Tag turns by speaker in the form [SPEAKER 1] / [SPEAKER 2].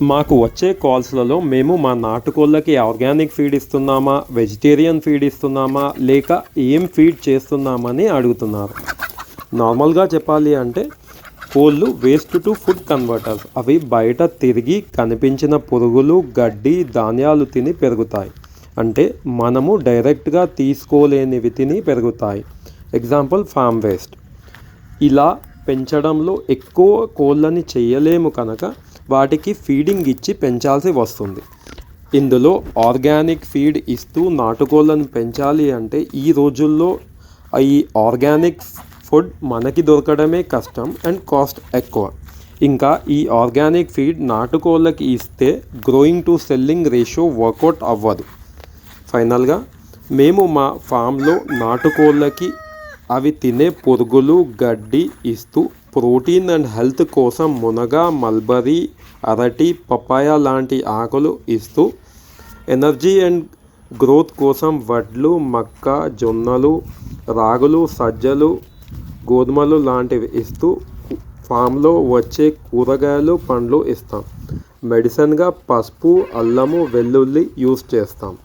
[SPEAKER 1] మాకు వచ్చే కాల్స్లలో మేము మా నాటుకోళ్ళకి ఆర్గానిక్ ఫీడ్ ఇస్తున్నామా, వెజిటేరియన్ ఫీడ్ ఇస్తున్నామా, లేక ఏం ఫీడ్ చేస్తున్నామని అడుగుతున్నారు. నార్మల్గా చెప్పాలి అంటే కోళ్ళు వేస్ట్ టు ఫుడ్ కన్వర్టర్స్. అవి బయట తిరిగి కనిపించిన పురుగులు, గడ్డి, ధాన్యాలు తిని పెరుగుతాయి. అంటే మనము డైరెక్ట్గా తీసుకోలేనివి తిని పెరుగుతాయి. Example farm waste. ఇలా పెంచడంలో ఎక్కువ కోళ్ళని చేయలేము కనుక వాటికి ఫీడింగ్ ఇచ్చి పెంచాల్సి వస్తుంది. ఇందులో ఆర్గానిక్ ఫీడ్ ఇస్తూ నాటుకోళ్ళను పెంచాలి అంటే ఈ రోజుల్లో ఈ ఆర్గానిక్ ఫుడ్ మనకి దొరకడమే కష్టం అండ్ కాస్ట్ ఎక్కువ. ఇంకా ఈ ఆర్గానిక్ ఫీడ్ నాటుకోళ్ళకి ఇస్తే growing to selling ratio work out అవ్వదు. ఫైనల్గా మేము మా ఫామ్లో నాటుకోళ్ళకి అవి తినే పురుగులు, గడ్డి ఇస్తూ ప్రోటీన్ అండ్ హెల్త్ కోసం మునగ, మల్బరీ, అరటి, పపాయ లాంటి ఆకులు ఇస్తూ ఎనర్జీ అండ్ గ్రోత్ కోసం వడ్లు, మక్క, జొన్నలు, రాగులు, సజ్జలు, గోధుమలు లాంటివి ఇస్తూ ఫామ్లో వచ్చే కూరగాయలు, పండ్లు ఇస్తాం. మెడిసిన్గా పసుపు, అల్లము, వెల్లుల్లి యూస్ చేస్తాం.